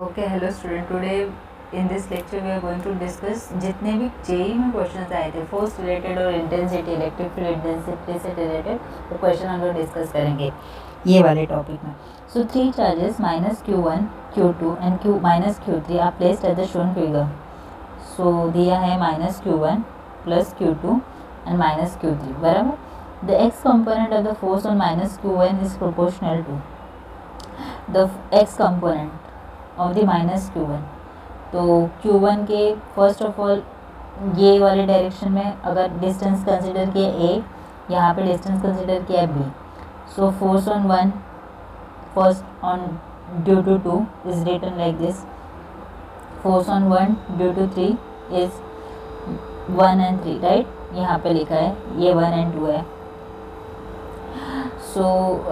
Okay hello student, today in this lecture we are going to discuss जितने भी JEE में questions आए थे फोर्स रिलेटेड और इंटेंसिटी इलेक्ट्रिक फील्ड इंटेंसिटी से रिलेटेड वो क्वेश्चन हम लोग डिस्कस करेंगे ये वाले टॉपिक में। So three charges minus Q1 Q2 and Q minus Q3 are placed at the shown figure. So दिया है minus Q1 plus Q2 and minus Q3 बराबर। The x component of the force on minus Q1 is proportional to the x component of the minus Q1। तो Q1 के first of all ये वाले direction में अगर distance consider किया A, यहाँ पे डिस्टेंस कंसिडर किया B। So force on 1 first on due to 2 is written like this, force on 1 due to 3 is 1 and 3 right, यहाँ पे लिखा है ये 1 एंड 2 है। सो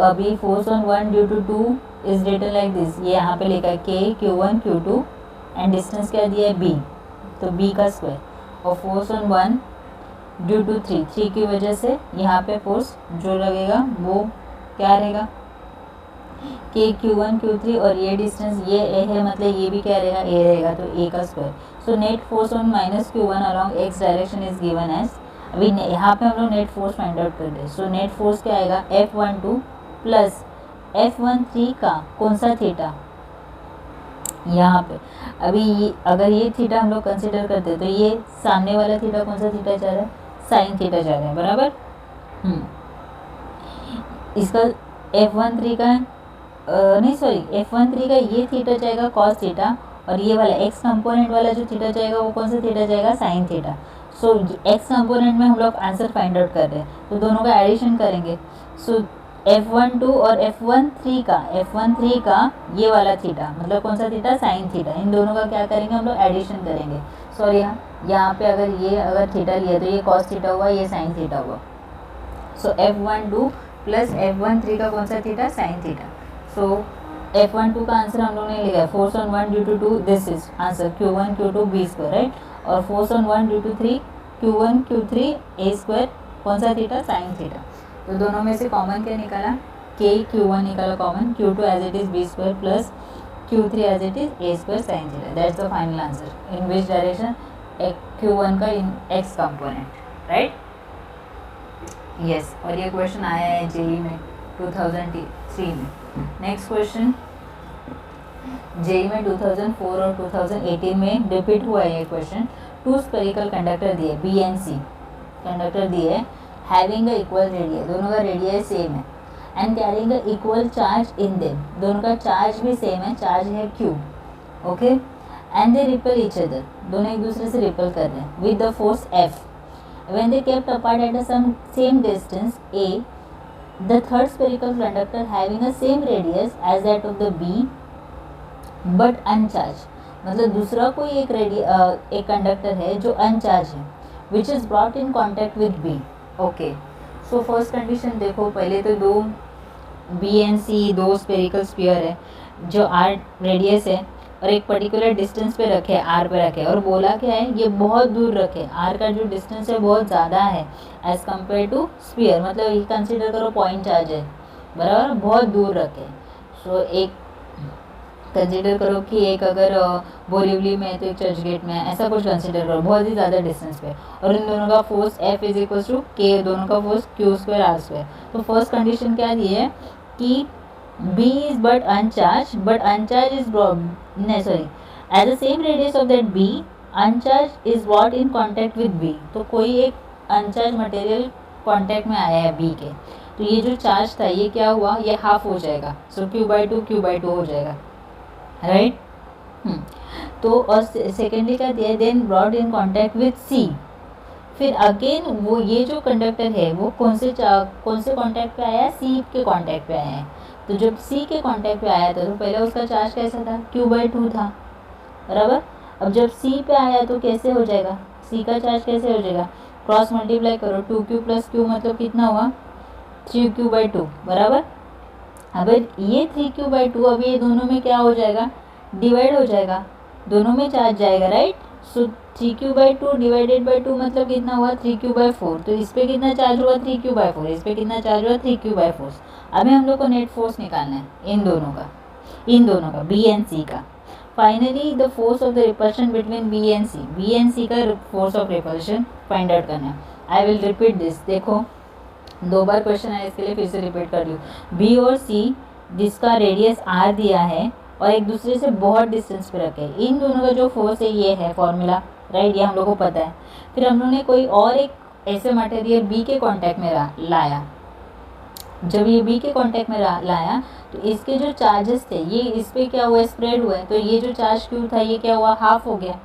अभी force on 1 due to 2 is written like this, ये यहाँ पे लिखा है K Q1 Q2 and distance क्या दिया है B, तो B का स्क्वायर। और फोर्स ऑन 1 ड्यू टू 3 की वजह से यहाँ पे फोर्स जो लगेगा वो क्या रहेगा K Q1 Q3 और ये डिस्टेंस ये A है, मतलब ये भी क्या रहेगा A रहेगा, तो A का square. So net force on minus Q1 along X direction is given as, अभी यहाँ पे हम लोग नेट फोर्स फाइंड आउट कर दे। सो नेट फोर्स क्या आएगा F12 प्लस F13 का कौन सा थीटा, यहाँ पे अभी अगर ये थीटा हम लोग कंसिडर करते तो ये सामने वाला थीटा कौन सा थीटा जा रहा है, साइन थीटा जा रहा है बराबर। इसका F13 का नहीं सॉरी F13 का ये थीटा जाएगा कॉस थीटा, और ये वाला एक्स कंपोनेंट वाला जो थीटा जाएगा वो कौन सा थीटा जाएगा, साइन थीटा। सो एक्स कंपोनेंट में हम लोग आंसर फाइंड आउट कर रहे हैं तो दोनों का एडिशन करेंगे। सो F12 और F13 का ये वाला थीटा मतलब कौन सा थीटा, साइन थीटा, इन दोनों का क्या करेंगे हम लोग एडिशन करेंगे। सॉरी यहाँ पे अगर थीटा लिया तो ये कॉस थीटा हुआ, ये साइन थीटा हुआ। सो F12 प्लस F13 का कौन सा थीटा, साइन थीटा। सो F12 का आंसर हम लोग ने लिखा है force on 1 due to 2, this is answer Q1 Q2 B square right, और force on 1 due to 3 Q1 Q3 A square कौन सा थीटा, साइन थीटा। तो दोनों में से कॉमन क्या निकाला, K Q1 निकाला common, Q2 as it is B square plus Q3 as it is A square sine theta. That's the final answer in which direction Q1 का in X component right. Yes, और ये question आया है JEE में 2003 में। Next question JEE में 2004 और 2018 में रिपीट हुआ है ये क्वेश्चन। टू स्पेरिकल कंडक्टर दिए B एंड C कंडक्टर दिए हैविंग इक्वल रेडियस, दोनों का रेडियस सेम है, and carrying equal charge in them, दोनों का चार्ज भी सेम है, चार्ज है Q okay, and they repel each other, दोनों एक दूसरे से रिपेल कर रहे हैं with the force F। When they kept apart at some same distance A, the third spherical conductor having a same radius as that of the B but uncharged, मतलब दूसरा कोई एक कंडक्टर है जो अनचार्ज है which is brought in contact with B okay. So first condition देखो, पहले तो दो B एंड C दो स्पेरिकल स्फीयर है जो R रेडियस है और एक पर्टिकुलर डिस्टेंस पे रखे R पे रखे, और बोला क्या है ये बहुत दूर रखे, R का जो डिस्टेंस है बहुत ज़्यादा है एज कम्पेयर टू स्फीयर, मतलब ये कंसिडर करो पॉइंट चार्ज है बराबर, बहुत दूर रखे। सो एक कंसिडर करो कि एक अगर बोरीवली में है तो एक चर्च गेट में है, ऐसा कुछ कंसिडर करो बहुत ही ज़्यादा डिस्टेंस पे, और इन दोनों का force F is equal to K, दोनों का force Q square R square. तो फर्स्ट कंडीशन क्या दी है कि B is but uncharged is नहीं sorry as the same radius of that B, uncharged is brought in contact with B, तो कोई एक अनचार्ज मटेरियल कॉन्टैक्ट में आया है B के, तो ये जो चार्ज था ये क्या हुआ, ये हाफ हो जाएगा, सो Q/2 हो जाएगा राइट। तो और सेकेंडली क्या दिया है, then brought in contact with C, फिर अगेन वो ये जो कंडक्टर है वो कौन से कॉन्टैक्ट पे आया है, C के कॉन्टैक्ट पे आया है। तो जब C के कॉन्टैक्ट पे आया था तो पहले उसका चार्ज कैसा था, Q/2 था बराबर। अब जब C पे आया तो कैसे हो जाएगा, C का चार्ज कैसे हो जाएगा, क्रॉस मल्टीप्लाई करो 2Q प्लस Q मतलब कितना हुआ 3Q/2 बराबर। अब ये 3Q/2 अब ये दोनों में क्या हो जाएगा, डिवाइड हो जाएगा, दोनों में चार्ज जाएगा right. So 3Q/2 divided by 2 मतलब कितना हुआ 3Q/4, तो इस पर कितना चार्ज हुआ 3Q/4, इस पर कितना चार्ज हुआ 3Q/4। अभी हम लोग को नेट फोर्स निकालना है इन दोनों का B एंड C का। Finally the force of the repulsion between B and C का force of repulsion find out करना है। आई विल रिपीट दिस, देखो 2 बार क्वेश्चन है, इसके लिए फिर से रिपीट कर रही हूँ। बी और सी जिसका रेडियस आर दिया है और एक दूसरे से बहुत डिस्टेंस पे रखे, इन दोनों का जो फोर्स है ये है फॉर्मूला, राइट, ये हम लोग को पता है। फिर हम लोग ने कोई और एक ऐसे मटेरियल बी के कांटेक्ट में लाया, जब ये बी के कांटेक्ट में लाया तो इसके जो चार्जेस थे ये इस पर क्या हुआ, स्प्रेड हुआ है, तो ये जो चार्ज क्यू था ये क्या हुआ, हाफ हो गया।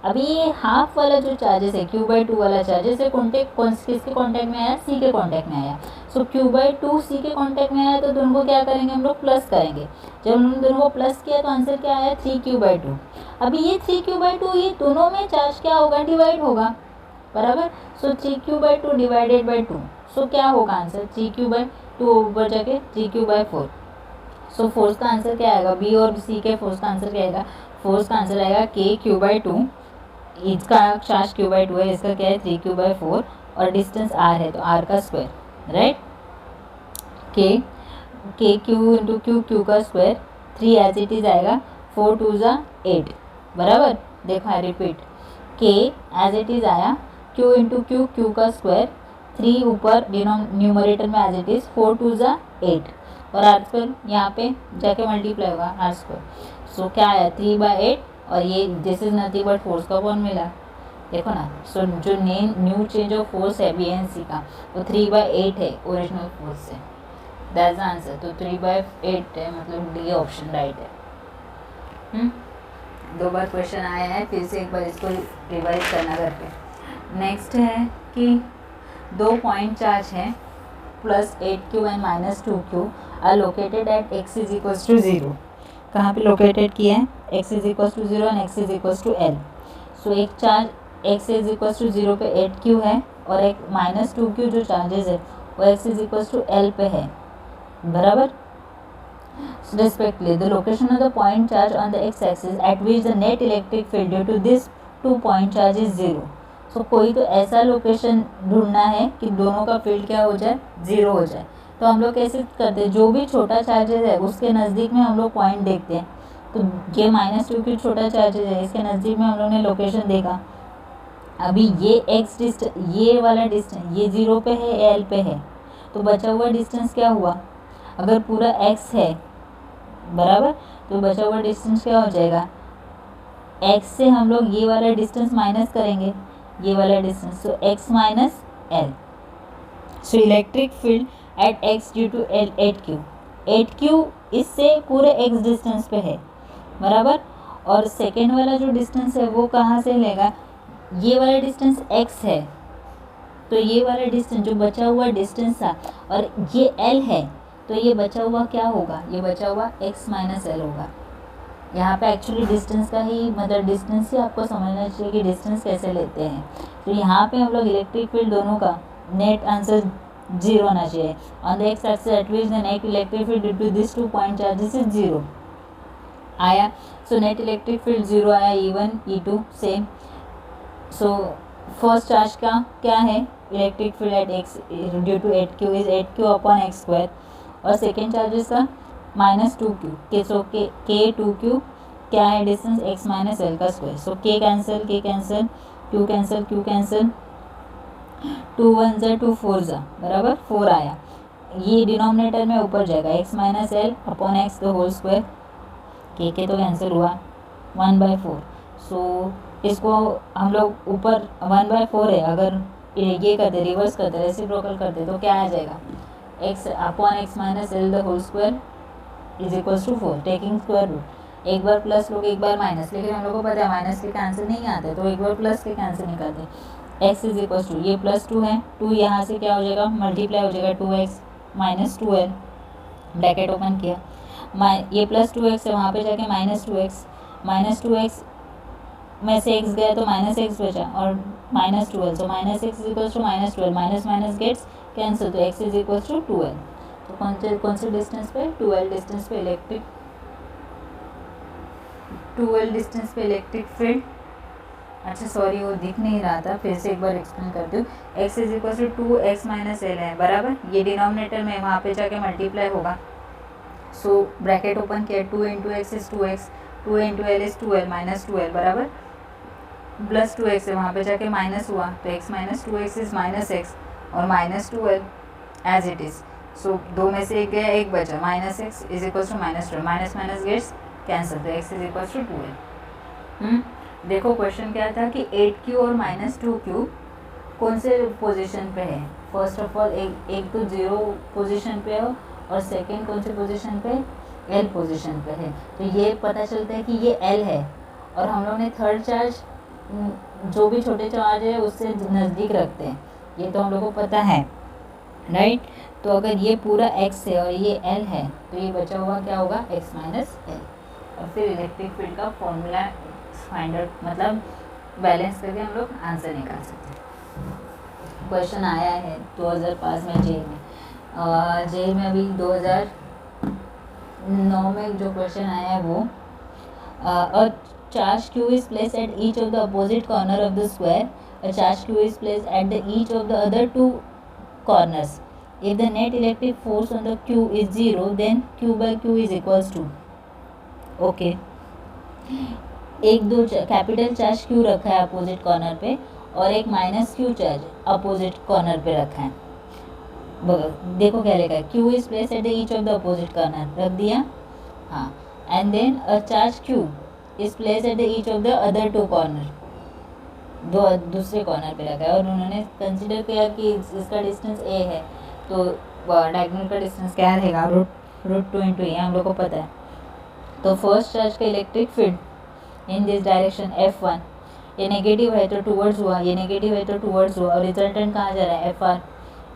अभी ये हाफ वाला जो चार्जेस है Q/2 वाला चार्जेस है किसके कांटेक्ट में आया, सी के कांटेक्ट में आया। सो Q/2 सी के कांटेक्ट में आया तो दोनों को क्या करेंगे हम लोग, प्लस करेंगे। जब हमने दोनों को प्लस किया तो आंसर क्या आया, 3Q/2। अभी ये 3Q/2 ये दोनों में चार्ज क्या होगा, डिवाइड होगा, बराबर। सो 3Q/2 डिवाइडेड बाई 2, सो क्या होगा आंसर, 3Q/2 ऊपर जाके 3Q/4। सो फोर्स का आंसर क्या आएगा, बी और सी के फोर्स का आंसर क्या आएगा, फोर्स का आंसर आएगा KQ/2, इसका चार्ज Q/2 है, इसका क्या है 3Q/4 और डिस्टेंस r है तो r का square, right. Q into Q का स्क्वायर, 3 एज इट इज आएगा, 4 2 ज़ा 8, बराबर। देखो I repeat, K as it is आया, Q इंटू Q का स्क्वायर, 3 ऊपर न्यूमरेटर में एज इट इज, 4 2 ज़ा 8 और r स्क्वायर यहाँ पे जाके मल्टीप्लाई होगा r स्क्वायर। सो क्या आया 3/8 और ये this is nothing but force का फॉर्मूला, देखो ना। सो जो न्यू चेंज ऑफ फोर्स है बी एंड सी का वो 3/8 है ओरिजिनल फोर्स से, दैट्स द आंसर। तो 3/8 है, मतलब डी ऑप्शन राइट है। 2 बार क्वेश्चन आया है, फिर से एक बार इसको रिवाइज करना करके। नेक्स्ट है कि 2 पॉइंट चार्ज है +8Q and -2Q are located at x is equals to 0। कहाँ पे लोकेटेड किया है, x is equals to 0 and x is equals to L। So एक charge x is equals to 0 पे 8Q है और एक -2Q जो चार्जेस है वो x is equals to L पे है, बराबर। Respectively, the location of the point charge on the x-axis at which the net electric field due to this 2 point charge is 0. So कोई तो ऐसा लोकेशन ढूंढना है कि दोनों का फील्ड क्या हो जाए, 0 हो जाए। तो हम लोग कैसे करते हैं, जो भी छोटा चार्जेस है उसके नज़दीक में हम लोग पॉइंट देखते हैं। तो ये -2Q छोटा चार्जेस है, इसके नज़दीक में हम लोग ने लोकेशन देखा। अभी ये x डिस्टेंस, ये वाला डिस्टेंस ये 0 पे है, L पे है, तो बचा हुआ डिस्टेंस क्या हुआ, अगर पूरा x है, बराबर, तो बचा हुआ डिस्टेंस क्या हो जाएगा, x से हम लोग ये वाला डिस्टेंस माइनस करेंगे, ये वाला डिस्टेंस, तो x minus L। So electric field at x due to L 8Q इससे पूरे x डिस्टेंस पे है, बराबर। और सेकेंड वाला जो डिस्टेंस है वो कहाँ से लेगा, ये वाला डिस्टेंस x है, तो ये वाला डिस्टेंस जो बचा हुआ डिस्टेंस था और ये L है, तो ये बचा हुआ क्या होगा, ये बचा हुआ x माइनस L होगा। यहाँ पे एक्चुअली डिस्टेंस का ही मतलब डिस्टेंस ही आपको समझना चाहिए कि डिस्टेंस कैसे लेते हैं। तो यहाँ पे हम लोग इलेक्ट्रिक फील्ड दोनों का नेट आंसर 0 होना चाहिए। On the x axis at which the net electric field due to this 2 point charges is 0 आया। सो नेट इलेक्ट्रिक फील्ड 0 आया, E1 E2 same. So first charge का क्या है, electric field at x due to 8Q is 8Q upon x square, और second charges का -2Q के, so K 2Q क्या है डिस्टेंस, x माइनस L का square. So K cancel, K cancel, Q cancel, Q cancel, 2 1 ज़ा 2 4 ज़ा, बराबर 4 आया। ये डिनोमिनेटर में ऊपर जाएगा, x minus L upon x the whole square, K तो कैंसिल हुआ 1/4। सो इसको हम लोग ऊपर 1/4 है, अगर ये करते रिवर्स करते रेसिप्रोकल करते तो क्या आ जाएगा, x upon x minus L the whole square is equals to 4, taking square root. एक बार प्लस लोग एक बार माइनस, लेकिन हम लोग को पता है माइनस के कैंसिल नहीं आते, तो एक बार प्लस के कैंसिल निकालते। x इज इक्वल्स टू, ये +2 है, 2 यहाँ से क्या हो जाएगा, मल्टीप्लाई हो जाएगा 2x minus 2L, bracket open किया, ये +2x है, वहाँ पे जाके -2x में से x गया तो -x बचा और -2L, तो -x is equals to -12, minus minus gets cancel, तो x is equals to 2L। तो कौन से डिस्टेंस पे, 2L डिस्टेंस पे इलेक्ट्रिक फील्ड। अच्छा सॉरी, वो दिख नहीं रहा था, फिर से एक बार एक्सप्लेन करती हूँ। x is equal to 2x minus L है, बराबर, ये डिनोमिनेटर में वहाँ पे जाके मल्टीप्लाई होगा। सो ब्रैकेट ओपन किया, 2 into x is 2x two into L is 2l minus 2l बराबर प्लस 2x है, वहाँ पे जाके माइनस हुआ तो x minus 2x is minus x और minus 2l as it is. So दो में से एक गया, एक बचा, minus x is equal to minus 2, minus minus gets cancel, तो x is equal to 2l. देखो क्वेश्चन क्या था कि 8q और माइनस 2q कौन से पोजीशन पे है. फर्स्ट ऑफ ऑल एक तो 0 पोजीशन पे हो और सेकंड कौन से पोजीशन पे, L पोजीशन पे है. तो ये पता चलता है कि ये L है और हम लोग ने थर्ड चार्ज जो भी छोटे चार्ज है उससे नज़दीक रखते हैं, ये तो हम लोग को पता है, राइट. तो अगर ये पूरा x है और ये L है तो ये बचा हुआ क्या होगा, x माइनस L. और फिर इलेक्ट्रिक फील्ड का फॉर्मूला फाइंड आउट, मतलब बैलेंस करके हम लोग आंसर निकाल सकते हैं. क्वेश्चन आया है 2005 में जेई में. जेई में अभी 2009 में जो क्वेश्चन आया है वो charge q is placed at each of the opposite corner of the square. A charge q is placed at each of the other two corners. If the net electric force on the q is 0, then q by q is equals to. Okay. एक दो capital charge q रखा है opposite corner पे और एक minus q charge opposite corner पे रखा है. देखो क्या लिखा है, q is placed at each of the opposite corner, रख दिया. हाँ. And then a charge q is placed at each of the other two corner, दो दूसरे कॉर्नर पे रखा है और उन्होंने कंसिडर किया कि इसका डिस्टेंस a है तो डायगोनल का डिस्टेंस क्या रहेगा, रूट 2 इंटू ए, हम लोग को पता है. तो फर्स्ट चार्ज का electric field in this direction F1, ये नेगेटिव है तो टूवर्ड्स हुआ, ये नेगेटिव है तो टूवर्ड्स हुआ और रिजल्टेंट कहाँ जा रहा है, Fr.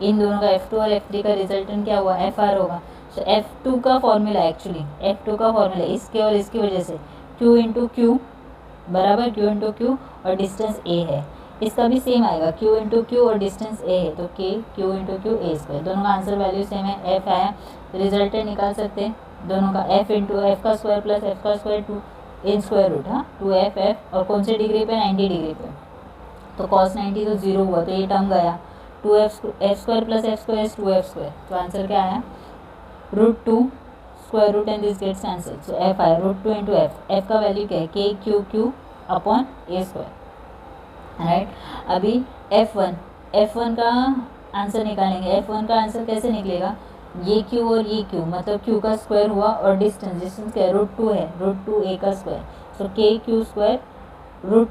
इन दोनों का F2 और F3 का रिजल्टेंट क्या हुआ, Fr होगा. सो F2 का फॉर्मूला एक्चुअली F2 का फॉर्मूला इसके और इसकी वजह से q इंटू क्यू बराबर q इंटू क्यू और डिस्टेंस a है, इसका भी सेम आएगा q इंटू क्यू और डिस्टेंस a है तो k q into Q a square. दोनों का आंसर वैल्यू सेम है, f आया तो रिजल्टेंट निकाल सकते हैं दोनों का, f इंटू एफ का स्क्वायर प्लस एफ का स्क्वायर 2 इन स्क्वायर रूट, हाँ 2f और कौन से डिग्री पे, 90 डिग्री पे. तो cos 90 तो 0 हुआ तो ये टर्म गया, 2f square plus F square is 2f square. तो आंसर क्या आया, root 2 square root and this gets cancel. So F आया रूट 2 इंटू एफ, एफ का वैल्यू क्या है, K Q Q upon A square, right. अभी F1 का answer निकालेंगे. F1 का आंसर कैसे निकलेगा, ये Q और ये Q मतलब Q का स्क्वायर हुआ और डिस्टेंस क्या है, रूट 2 है, रूट 2 a का स्क्वायर. सो के क्यू स्क्वायर रूट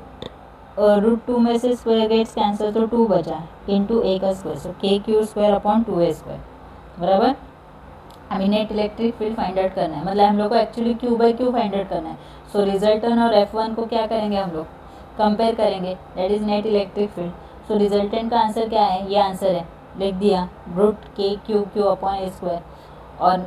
2 में से स्क्वायर गेट्स कैंसिल तो 2 बचा इंटू a का स्क्वायर. सो के Q square upon 2a square बराबर. हमें net electric field find out करना है, मतलब हम लोग को actually q by Q find out करना है. सो रिजल्टेंट और F1 को क्या करेंगे, हम लोग कंपेयर करेंगे, that is net electric field. So resultant का आंसर क्या है, ये आंसर है, लिख दिया रूट के Q Q upon A square. और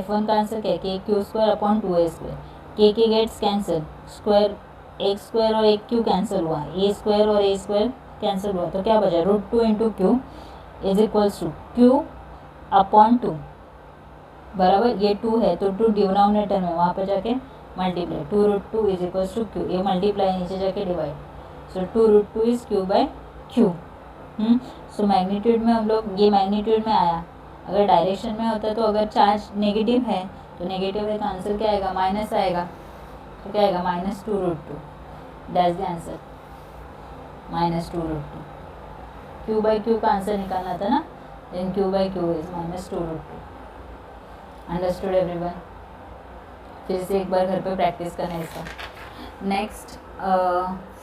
F1 का आंसर क्या है, K Q square upon 2a square. के गेट्स कैंसिल, स्क्वायर एक स्क्वायर और एक क्यू कैंसिल हुआ, ए स्क्वायर और ए स्क्वायर कैंसिल हुआ तो क्या बचा, root 2 into Q is equals to Q upon 2 बराबर. ये 2 है तो 2 डिनोमिनेटर में, वहाँ पे जाके multiply, 2 root 2 is equals to Q, ये मल्टीप्लाई नीचे जाके divide. So 2 root 2 is Q by Q. So magnitude में हम लोग, ये मैग्नीट्यूड में आया, अगर डायरेक्शन में होता तो अगर चार्ज नेगेटिव है तो आंसर क्या आएगा, माइनस आएगा. तो क्या आएगा, minus 2 root 2, that's the answer, minus 2 root 2. Q by Q का आंसर निकालना था ना, then Q by Q is minus 2 root 2. Understood everyone. फिर से एक बार घर पे प्रैक्टिस करना है इसका. नेक्स्ट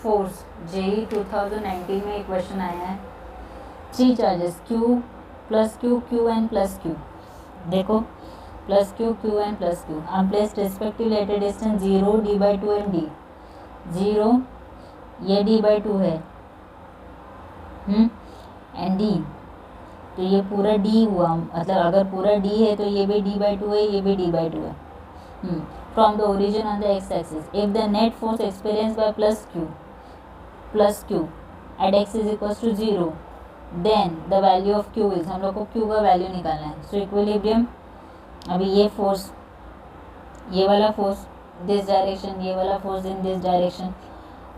फोर्स, जेई 2019 में एक क्वेश्चन आया है, 3 charges Q plus Q Q and plus Q. देखो plus Q Q and plus Q are placed respectively at a distance 0 d by 2 and d. 0 ये d बाई 2 है एंड d, तो ये पूरा d हुआ, मतलब अगर पूरा d है तो ये भी d बाई 2 है, ये भी d बाई 2 है. From the origin on the x-axis, if the net force experienced by plus q at x is equals to 0, then the value of q is, हम लोग को q का वैल्यू निकालना है. सो इक्विलिब्रियम, अभी ये force, ये वाला फोर्स दिस डायरेक्शन, ये वाला force in this direction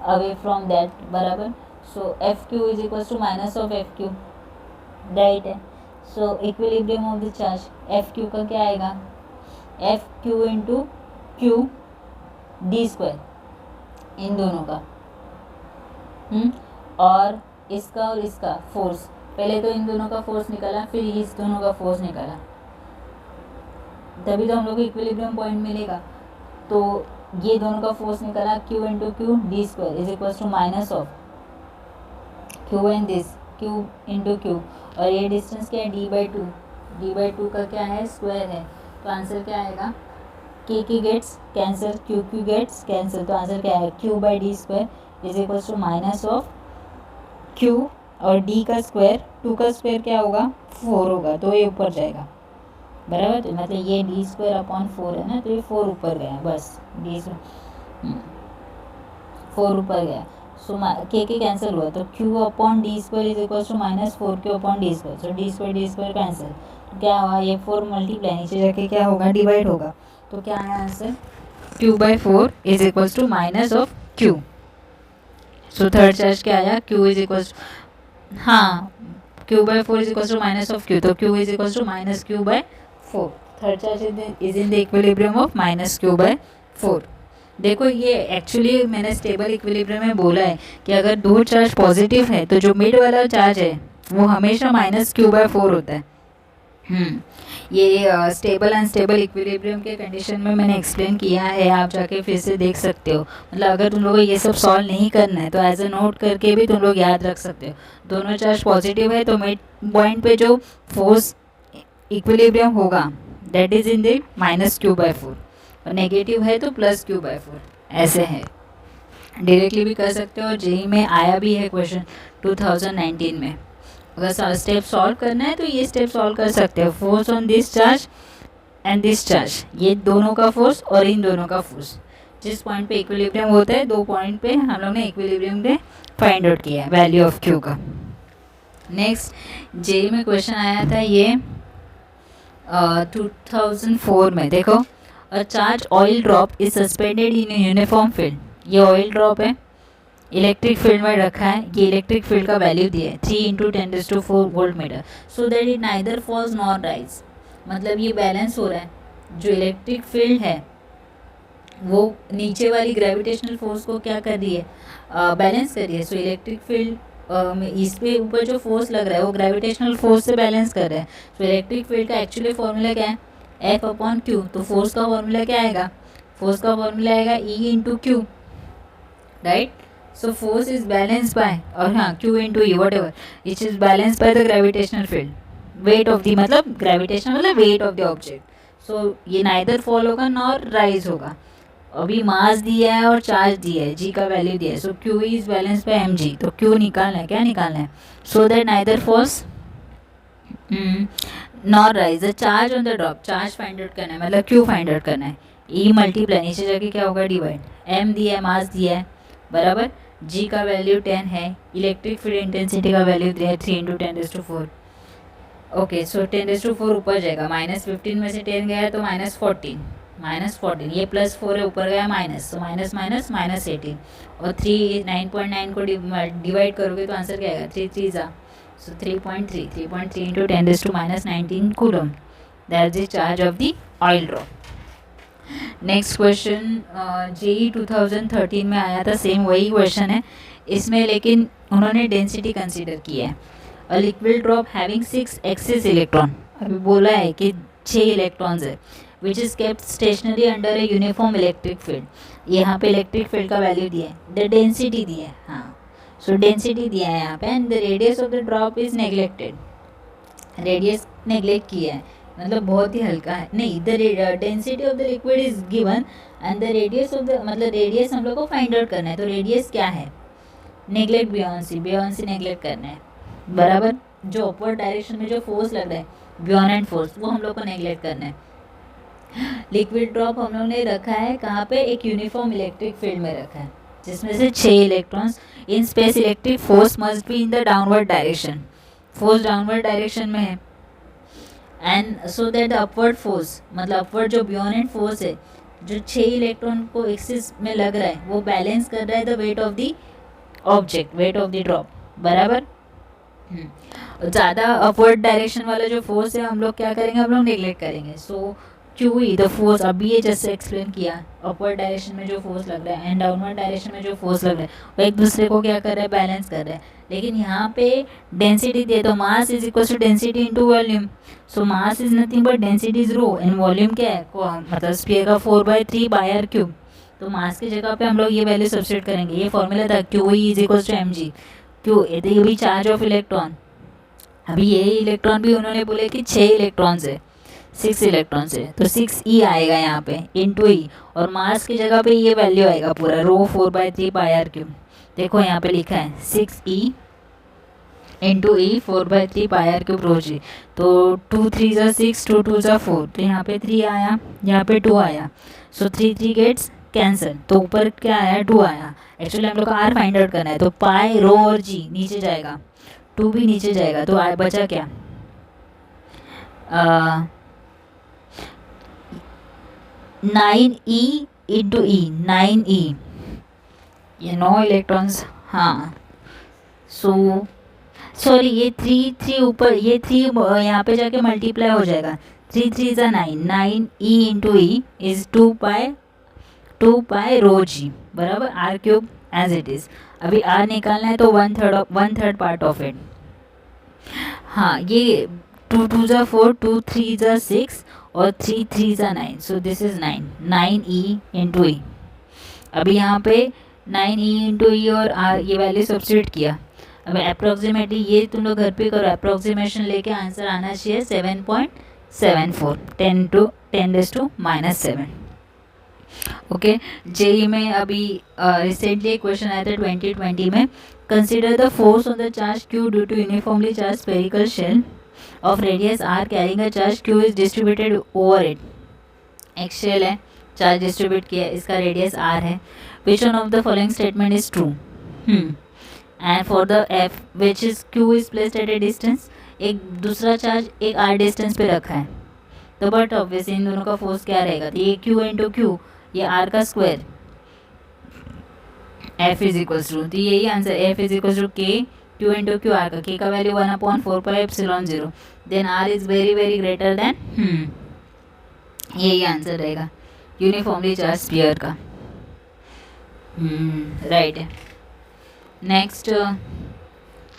away from that बराबर. So F Q is equals to minus of F Q, right है. So equilibrium of the charge F Q का क्या आएगा, F Q into Q D square इन दोनों का, और इसका और इसका फोर्स, पहले तो इन दोनों का फोर्स निकाला, फिर इस दोनों का फोर्स निकाला, तभी तो हम लोग को इक्विलिब्रियम पॉइंट मिलेगा। तो ये दोनों का फोर्स निकाला, Q into Q D square is equal to minus of Q and this Q into Q, और ये डिस्टेंस क्या है D by two, D by two का क्या है स्क्वायर है, तो आंसर क्या आएगा K gets cancel, Q gets cancel, तो आंसर क्या है Q by D square is equal to minus of Q और डी का स्क्वायर, टू का स्क्वायर क्या होगा 4 होगा, तो ये ऊपर जाएगा बराबर। तो मतलब ये डी स्क्वायर अपॉन 4 है ना, तो ये 4 ऊपर गया बस, डी 4 ऊपर गया। सो के कैंसिल हुआ, तो Q upon D square is equal to minus 4 Q upon D square, so D square cancel, तो क्या हुआ ये 4 मल्टीप्लाई नीचे जाके क्या होगा डिवाइड होगा, तो क्या आया answer Q by 4 is equal to minus of Q. So third charge क्या आया क्यू इज इक्वल, हाँ Q by 4 is equal to minus of Q, तो Q is equal to minus Q by 4, third charge is in the equilibrium of minus Q by 4। देखो ये actually मैंने stable equilibrium में बोला है कि अगर दो चार्ज पॉजिटिव है तो जो मिड वाला चार्ज है वो हमेशा माइनस क्यू बाई 4 होता है। ये स्टेबल अनस्टेबल इक्विलिब्रियम के कंडीशन में मैंने एक्सप्लेन किया है, आप जाके फिर से देख सकते हो। मतलब अगर तुम लोगों को ये सब सॉल्व नहीं करना है तो एज ए नोट करके भी तुम लोग याद रख सकते हो। दोनों चार्ज पॉजिटिव है तो मिड पॉइंट पे जो फोर्स इक्विलिब्रियम होगा that is in the minus Q by 4, और नेगेटिव है तो प्लस क्यू बाई 4, ऐसे है। डायरेक्टली भी कर सकते हो, जेई में आया भी है क्वेश्चन 2019 में। अगर स्टेप सॉल्व करना है तो ये स्टेप सॉल्व कर सकते हो, force on this charge and this charge, ये दोनों का फोर्स और इन दोनों का फोर्स, जिस पॉइंट पे इक्विलिब्रियम होता है दो पॉइंट पे हम लोग ने इक्विलिब्रियम पे फाइंड आउट किया है वैल्यू ऑफ क्यू का। नेक्स्ट जेई में क्वेश्चन आया था ये 2004 में, देखो a charge oil drop is suspended in uniform field, ये ऑयल ड्रॉप है इलेक्ट्रिक फील्ड में रखा है, ये इलेक्ट्रिक फील्ड का वैल्यू दिया है 3 into 10⁴ volt meter, so that it neither falls nor rise. मतलब ये बैलेंस हो रहा है, जो इलेक्ट्रिक फील्ड है वो नीचे वाली ग्रेविटेशनल फोर्स को क्या कर रही है बैलेंस कर रही है। सो इलेक्ट्रिक फील्ड इस पे ऊपर जो फोर्स लग रहा है वो ग्रेविटेशनल फोर्स से बैलेंस कर रहा है। तो इलेक्ट्रिक फील्ड का एक्चुअली फॉर्मूला क्या है एफ अपॉन क्यू, तो फोर्स का फॉर्मूला क्या आएगा, फोर्स का फॉर्मूला आएगा E into Q, right. So force is balance bye, और हाँ Q into E what ever, it is balance by the gravitational field, weight of the मतलब gravitational मतलब वेट ऑफ द ऑब्जेक्ट। सो ये neither fall होगा nor rise होगा। अभी मास दिया है और चार्ज दिया है, जी का वैल्यू दिया है, so Q is balance by M G, तो क्यू निकालना है, क्या निकालना है, so that neither falls nor rise the charge on the drop, charge find out करना है मतलब क्यू फाइंड आउट करना है, ई मल्टीप्लाई नीचे जाके क्या होगा डिवाइड, एम दिया है मास दिया है बराबर, जी का वैल्यू 10 है, इलेक्ट्रिक फील्ड इंटेंसिटी का वैल्यू दिया है 3 इंटू 10⁴। ओके सो 10⁴ ऊपर जाएगा, -15 में से 10 गया तो -14, ये +4 है ऊपर गया माइनस, तो माइनस माइनस -18, और 9.9 को डिवाइड करोगे तो आंसर क्या आएगा 3 3 जा, so 3.3 into 10⁻19 coulomb, that is the charge of the oil drop. Next question JEE 2013 में आया था, सेम वही क्वेश्चन है इसमें, लेकिन उन्होंने डेंसिटी कंसीडर किया है। A liquid drop having 6 excess electron, अभी बोला है कि 6 इलेक्ट्रॉन्स है, which is kept stationary under a uniform electric field, यहाँ पे इलेक्ट्रिक फील्ड का वैल्यू दिया है, द डेंसिटी दिया है, हाँ सो डेंसिटी दिया है यहाँ पे, and the radius of the drop is neglected, radius neglect किया है मतलब बहुत ही हल्का है, नहीं the density of the liquid is given and the radius of the मतलब रेडियस हम लोग को फाइंड आउट करना है, तो रेडियस क्या है नेग्लेक्ट बियॉन सी नेग्लेक्ट करना है बराबर, जो अपवर्ड डायरेक्शन में जो फोर्स लग रहा है बियॉन एंड फोर्स वो हम लोग को नेग्लेक्ट करना है। लिक्विड ड्रॉप हम लोग ने रखा है कहाँ पे, एक यूनिफॉर्म इलेक्ट्रिक फील्ड में रखा है जिसमें से 6 electrons, in space electric force must be in the downward direction, force downward direction में है, and so that the upward force मतलब अपवर्ड जो बियॉन एंड फोर्स है जो 6 इलेक्ट्रॉन को एक्सिस में लग रहा है वो बैलेंस कर रहा है the weight of the object, weight of the drop बराबर। ज़्यादा अपवर्ड डायरेक्शन वाला जो फोर्स है हम लोग क्या करेंगे, हम लोग नेग्लेक्ट करेंगे। सो क्यू ई द फोर्स, अभी ये जैसे एक्सप्लेन किया, अपवर्ड डायरेक्शन में जो फोर्स लग रहा है एंड डाउनवर्ड डायरेक्शन में जो फोर्स लग रहा है वो एक दूसरे को क्या कर रहा है, बैलेंस कर रहा है। लेकिन यहाँ पे डेंसिटी दिए तो mass is equal to density into volume. So mass is nothing but density is rho and volume क्या है, मतलब स्फीयर का 4/3 पाई आर क्यूब। तो मास की जगह पे हम लोग ये वैल्यू सब्स्टिट्यूट करेंगे। ये फॉर्मूला था Q E is equal to M G. Q ये भी चार्ज ऑफ इलेक्ट्रॉन, अभी ये इलेक्ट्रॉन भी उन्होंने बोले कि 6 इलेक्ट्रॉन से 6 इलेक्ट्रॉन से, तो 6 आएगा यहाँ पे इंटू ई, और मास की जगह पे ये वैल्यू आएगा पूरा रो 4/3 पाई आर क्यूब। देखो यहाँ पे लिखा है 6 into E 4/3 pi R cube rho G. तो 2 3 ज़ा 6, 2 2 ज़ा 4, तो यहाँ पे 3 आया, यहाँ पे 2 आया। सो 3 गेट्स कैंसिल, तो ऊपर क्या आया, 2 आया। एक्चुअली हम लोग का आर फाइंड आउट करना है, तो पाई रो और जी नीचे जाएगा, 2 भी नीचे जाएगा, तो बचा क्या, 9e इंटू ई, 9e, ये 9 इलेक्ट्रॉन्स, हाँ। सो सॉरी ये 3 ऊपर, ये 3 यहाँ पे जाके मल्टीप्लाई हो जाएगा, 3 3 ज़ा 9, 9e into E is 2 pi rho G, बराबर R cube as it is. अभी आर निकालना है तो 1/3 पार्ट ऑफ इट। हाँ ये 2 2 ज़ा 4, 2 3 ज़ा 6 और 3 3 ज़ा 9, so this is 9e into E. अभी यहाँ पे 9e इंटू ई और आर ये वैल्यू सब्स्टिट्यूट किया। अब अप्रॉक्सीमेटली ये तुम लोग घर पे करो, अप्रॉक्सीमेशन लेके आंसर आना चाहिए 7.74, 10⁻⁻7। ओके, जेई में अभी रिसेंटली एक क्वेश्चन आया था 2020 में, consider the force on the charge q due to uniformly charge spherical shell of radius r carrying a charge q is distributed over it. एक शेल है, चार्ज डिस्ट्रीब्यूट किया, इसका रेडियस r है। Which one of the following statement is true, and for the f which is q is placed at a distance, एक दूसरा charge एक r distance पे रखा है, तो बट ऑब्वियस इन दोनों का फोर्स क्या रहेगा, तो ये q इंटू क्यू, ये r का square, f is equals to, तो यही answer, f is equals to k q into Q, r का k का value 1/4πε0, then r is very very greater than, यही आंसर रहेगा यूनिफॉर्मली चार्ज स्फीयर का। Right है। Next,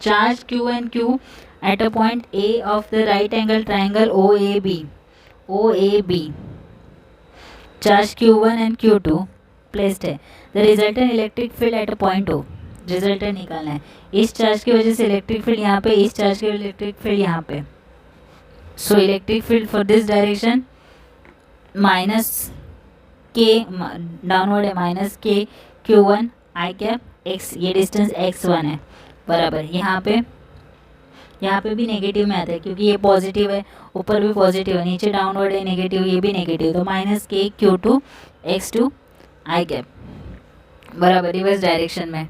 charge q and q at a point A of the right angle triangle OAB, charge q1 and q2 placed है, the resultant electric field at a point O, resultant निकालना है। इस charge की वजह से electric field यहाँ पे, इस चार्ज की इलेक्ट्रिक फील्ड यहाँ पे। सो electric field for this direction minus के, डाउनवर्ड है, माइनस के q1 आई कैप x, ये डिस्टेंस x1 है, बराबर। यहाँ पे भी नेगेटिव में आता है क्योंकि ये पॉजिटिव है, ऊपर भी पॉजिटिव है, नीचे डाउनवर्ड है नेगेटिव, ये भी नेगेटिव, तो माइनस के q2 x2 आई कैप, बराबर रिवर्स डायरेक्शन में।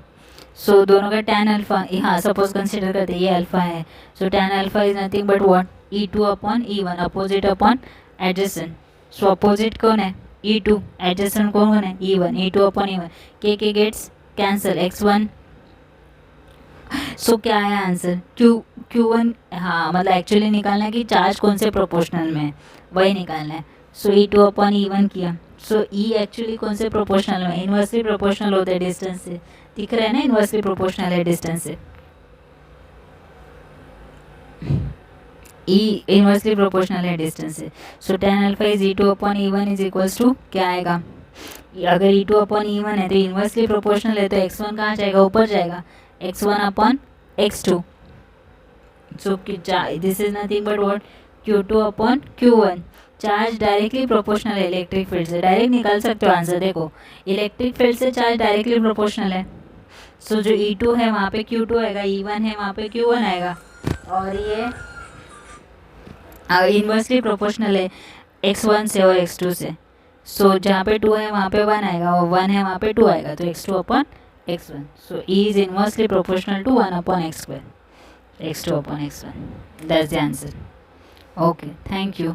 सो दोनों का tan अल्फा, हाँ सपोज कंसिडर करते हैं ये अल्फा है, सो tan alpha is nothing but what, E2 upon E1, opposite upon adjacent. So opposite कौन है, E2, एडजेसेंट कौन है, E1, E2 अपॉन E1, के गेट्स कैंसिल, x1। सो क्या है आंसर, Q1, हाँ मतलब एक्चुअली निकालना है कि चार्ज कौन से प्रोपोर्शनल में है, वही निकालना है। सो E2 अपॉन E1 किया, सो E एक्चुअली कौन से प्रोपोर्शनल में, इन्वर्सली प्रोपोर्शनल होता है डिस्टेंस से, दिख रहा है ना, इन्वर्सली प्रोपोर्शनल है डिस्टेंस से, E इन्वर्सली प्रोपोर्शनल है डिस्टेंस से। So tan alpha is E2 upon E1 is equals to क्या आएगा, अगर E2 अपॉन E1 है तो इन्वर्सली प्रोपोर्शनल है, तो x1 कहाँ जाएगा, ऊपर जाएगा, x1 upon x2। So this is nothing but what, Q2 upon Q1। Charge directly proportional है इलेक्ट्रिक फील्ड से, डायरेक्ट निकाल सकते हो आंसर, देखो इलेक्ट्रिक फील्ड से चार्ज डायरेक्टली प्रोपोर्शनल है। सो जो E2 है वहाँ पे Q2 आएगा, E1 है वहाँ पे Q1 आएगा, और ये इन्वर्सली प्रोपोर्शनल है x1 से और x2 से। सो जहाँ पे 2 है वहाँ पे 1 आएगा, और 1 है वहाँ पे 2 आएगा, तो x2 upon x1। So E is inversely proportional to 1 upon x2, x2 upon x1, that's the answer. Okay, thank you.